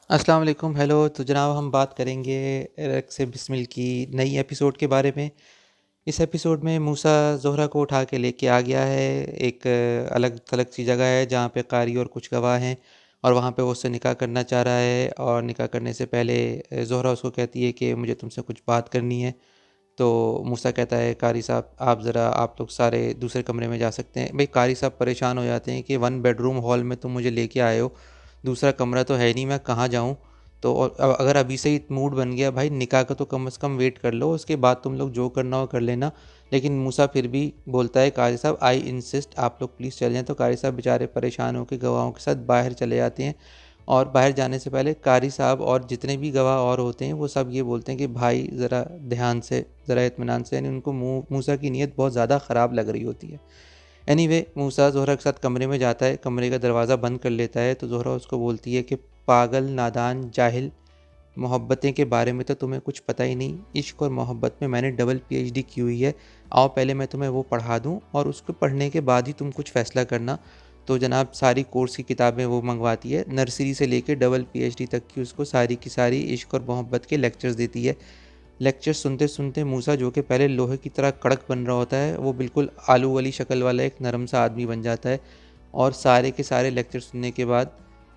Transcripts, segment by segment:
अस्सलाम वालेकुम। हेलो, तो जनाब हम बात करेंगे रक से बिस्मिल की नई एपिसोड के बारे में। इस एपिसोड में मूसा ज़ोहरा को उठा के लेके आ गया है। एक अलग थलग सी जगह है जहाँ पे कारी और कुछ गवाह हैं, और वहाँ पे वो उससे निकाह करना चाह रहा है। और निकाह करने से पहले ज़ोहरा उसको कहती है कि मुझे तुमसे कुछ बात करनी है। तो मूसा कहता है, कारी साहब आप लोग सारे दूसरे कमरे में जा सकते हैं। भाई कारी साहब परेशान हो जाते हैं कि 1 बेडरूम हॉल में तुम मुझे लेके आए हो, दूसरा कमरा तो है नहीं, मैं कहाँ जाऊँ। तो अगर अभी से ही मूड बन गया भाई, निकाह का तो कम से कम वेट कर लो, उसके बाद तुम लोग जो करना हो कर लेना। लेकिन मूसा फिर भी बोलता है, कारी साहब आई इंसिस्ट, आप लोग प्लीज़ चले जाएँ। तो कारी साहब बेचारे परेशान होकर गवाहों के साथ बाहर चले जाते हैं। और बाहर जाने से पहले कारी साहब और जितने भी गवाह और होते हैं वो सब ये बोलते हैं कि भाई ज़रा ध्यान से, ज़रा इत्मीनान से, यानी उनको मूसा की नीयत बहुत ज़्यादा ख़राब लग रही होती है। एनीवे मूसा ज़ोहरा के साथ कमरे में जाता है, कमरे का दरवाज़ा बंद कर लेता है। तो ज़ोहरा उसको बोलती है कि पागल, नादान, जाहिल, मोहब्बतें के बारे में तो तुम्हें कुछ पता ही नहीं। इश्क और मोहब्बत में मैंने डबल पीएचडी की हुई है। आओ पहले मैं तुम्हें वो पढ़ा दूँ और उसको पढ़ने के बाद ही तुम कुछ फ़ैसला करना। तो जनाब सारी कोर्स की किताबें वो मंगवाती है, नर्सरी से लेकर डबल पीएचडी तक की उसको सारी की सारी इश्क और मोहब्बत के लेक्चर्स देती है। लेक्चर सुनते सुनते मूसा, जो कि पहले लोहे की तरह कड़क बन रहा होता है, वो बिल्कुल आलू वाली शक्ल वाला एक नरम सा आदमी बन जाता है। और सारे के सारे लेक्चर सुनने के बाद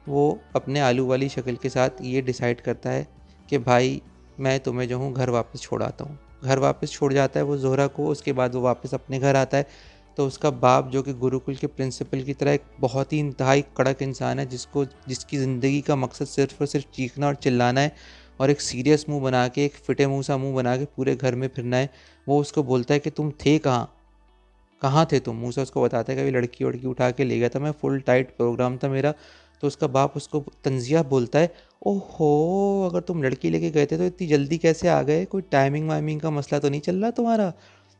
वो अपने आलू वाली शक्ल के साथ ये डिसाइड करता है कि भाई मैं तुम्हें जो हूँ घर वापस छोड़ आता हूँ। घर वापस छोड़ जाता है वो ज़ोहरा को। उसके बाद वो वापस अपने घर आता है। तो उसका बाप, जो कि गुरुकुल के प्रिंसिपल की तरह एक बहुत ही इंतहाई कड़क इंसान है, जिसकी ज़िंदगी का मकसद सिर्फ़ और सिर्फ चीखना और चिल्लाना है, और एक सीरियस मुंह बना के, एक फिटे मुंह सा मुंह बना के पूरे घर में फिरना है। वो उसको बोलता है कि तुम थे कहाँ, कहाँ थे तुम। मूसा उसको बताता है कि अभी लड़की वड़की उठा के ले गया था मैं, फुल टाइट प्रोग्राम था मेरा। तो उसका बाप उसको तंजिया बोलता है, ओहो, अगर तुम लड़की लेके गए थे तो इतनी जल्दी कैसे आ गए, कोई टाइमिंग वाइमिंग का मसला तो नहीं चल रहा तुम्हारा।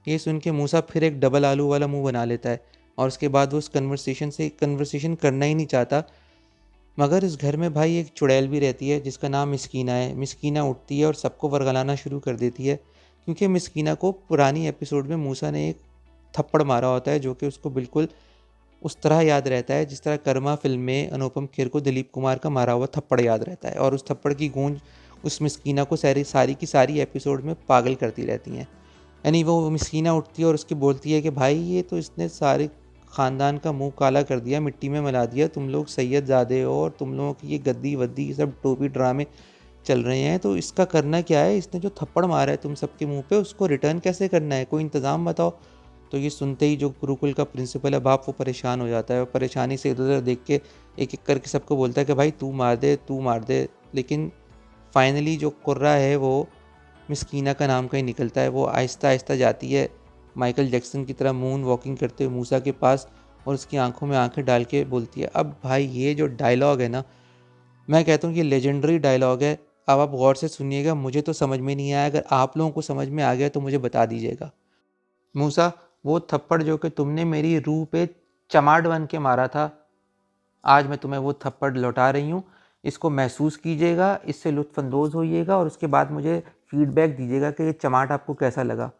ये सुन के मूसा फिर एक डबल आलू वाला मुंह बना लेता है, और उसके बाद वो उस कन्वर्सेशन करना ही नहीं चाहता। मगर इस घर में भाई एक चुड़ैल भी रहती है जिसका नाम मिस्कीना है। मिस्कीना उठती है और सबको वर्गलाना शुरू कर देती है, क्योंकि मिस्कीना को पुरानी एपिसोड में मूसा ने एक थप्पड़ मारा होता है, जो कि उसको बिल्कुल उस तरह याद रहता है जिस तरह कर्मा फिल्म में अनुपम खेर को दिलीप कुमार का मारा हुआ थप्पड़ याद रहता है। और उस थप्पड़ की गूंज उस मिस्कीना को सारी सारी की सारी एपिसोड में पागल करती रहती हैं। यानी वो मिस्कीना उठती है और उसकी बोलती है कि भाई ये तो इसने सारे ख़ानदान का मुंह काला कर दिया, मिट्टी में मिला दिया। तुम लोग सैयद ज़ादे हो और तुम लोगों की ये गद्दी वद्दी ये सब टोपी ड्रामे चल रहे हैं, तो इसका करना क्या है। इसने जो थप्पड़ मारा है तुम सबके मुंह पे, उसको रिटर्न कैसे करना है, कोई इंतज़ाम बताओ। तो ये सुनते ही जो गुरुकुल का प्रिंसिपल है बाप, वो परेशान हो जाता है और परेशानी से इधर उधर देख के एक एक करके सबको बोलता है कि भाई तू मार दे, तू मार दे। लेकिन फाइनली जो कुर्रा है वो मिस्कीना का नाम कहीं निकलता है। वो आहिस्ता आहिस्ता जाती है माइकल जैक्सन की तरह मून वॉकिंग करते हुए मूसा के पास, और उसकी आंखों में आंखें डाल के बोलती है, अब भाई ये जो डायलॉग है ना, मैं कहता हूँ कि लेजेंडरी डायलॉग है। अब आप गौर से सुनिएगा, मुझे तो समझ में नहीं आया, अगर आप लोगों को समझ में आ गया तो मुझे बता दीजिएगा। मूसा, वो थप्पड़ जो कि तुमने मेरी रूह पे चमाट बन के मारा था, आज मैं तुम्हें वो थप्पड़ लौटा रही हूँ। इसको महसूस कीजिएगा, इससे लुत्फ़अंदोज़ होइएगा, और उसके बाद मुझे फ़ीडबैक दीजिएगा कि ये चमाट आपको कैसा लगा।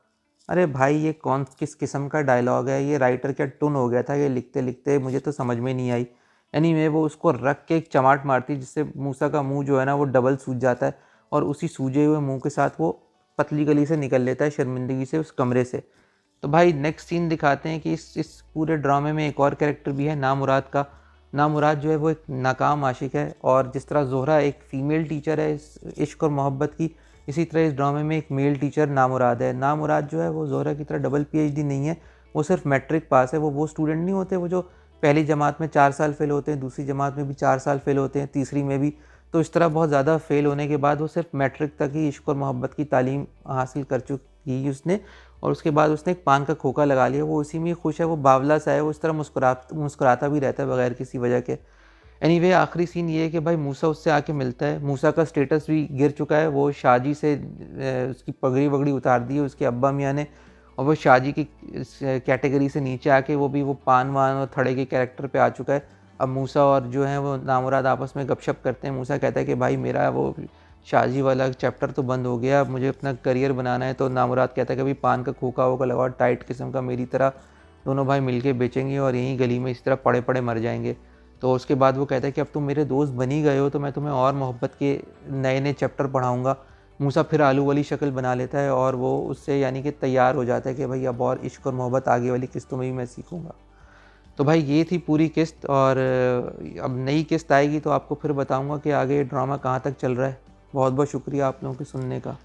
अरे भाई ये किस किस्म का डायलॉग है, ये राइटर क्या टुन हो गया था ये लिखते लिखते, मुझे तो समझ में नहीं आई। एनीवे वो उसको रख के एक चमाट मारती है, जिससे मूसा का मुंह जो है ना वो डबल सूज जाता है, और उसी सूजे हुए मुंह के साथ वो पतली गली से निकल लेता है शर्मिंदगी से उस कमरे से। तो भाई नेक्स्ट सीन दिखाते हैं कि इस पूरे ड्रामे में एक और कैरेक्टर भी है, नामुराद का। नामुराद जो है वो एक नाकाम आशिक है, और जिस तरह ज़ोहरा एक फ़ीमेल टीचर है इस इश्क और मोहब्बत की, इसी तरह इस ड्रामे में एक मेल टीचर नामुराद है। नामुराद जो है वो ज़ोहरा की तरह डबल पीएचडी नहीं है, वो सिर्फ मैट्रिक पास है। वो स्टूडेंट नहीं होते वो जो पहली जमात में 4 साल फेल होते हैं, दूसरी जमात में भी 4 साल फेल होते हैं, तीसरी में भी। तो इस तरह बहुत ज़्यादा फेल होने के बाद वो सिर्फ मैट्रिक तक ही इश्क और मोहब्बत की तालीम हासिल कर चुकी उसने, और उसके बाद उसने एक पान का खोखा लगा लिया। वो उसी में खुश है, वो बावला सा है, वो इस तरह मुस्कुराता भी रहता है बगैर किसी वजह के। एनीवे आखिरी सीन ये है कि भाई मूसा उससे आके मिलता है। मूसा का स्टेटस भी गिर चुका है, वो शाहजी से उसकी पगड़ी वगड़ी उतार दी है उसके अब्बा मियाँ ने, और वो शाहजी की कैटेगरी से नीचे आके वो पान वान और थड़े के कैरेक्टर पे आ चुका है। अब मूसा और जो है वो नामुराद आपस में गपशप करते हैं। मूसा कहता है कि भाई मेरा वो शाहजी वाला चैप्टर तो बंद हो गया, अब मुझे अपना करियर बनाना है। तो नामुराद कहता है कि भाई पान का खोखा वोखा लगाओ टाइट किस्म का मेरी तरह, दोनों भाई मिलके बेचेंगे और यहीं गली में इस तरह पड़े पड़े मर जाएंगे। तो उसके बाद वो कहता है कि अब तुम मेरे दोस्त बनी गए हो तो मैं तुम्हें और मोहब्बत के नए नए चैप्टर पढ़ाऊँगा। मूसा फिर आलू वाली शक्ल बना लेता है और वो उससे यानी कि तैयार हो जाता है कि भाई अब और इश्क और मोहब्बत आगे वाली किस्तों में भी मैं सीखूँगा। तो भाई ये थी पूरी किस्त, और अब नई किस्त आएगी तो आपको फिर बताऊँगा कि आगे ड्रामा कहाँ तक चल रहा है। बहुत बहुत शुक्रिया आप लोगों के सुनने का।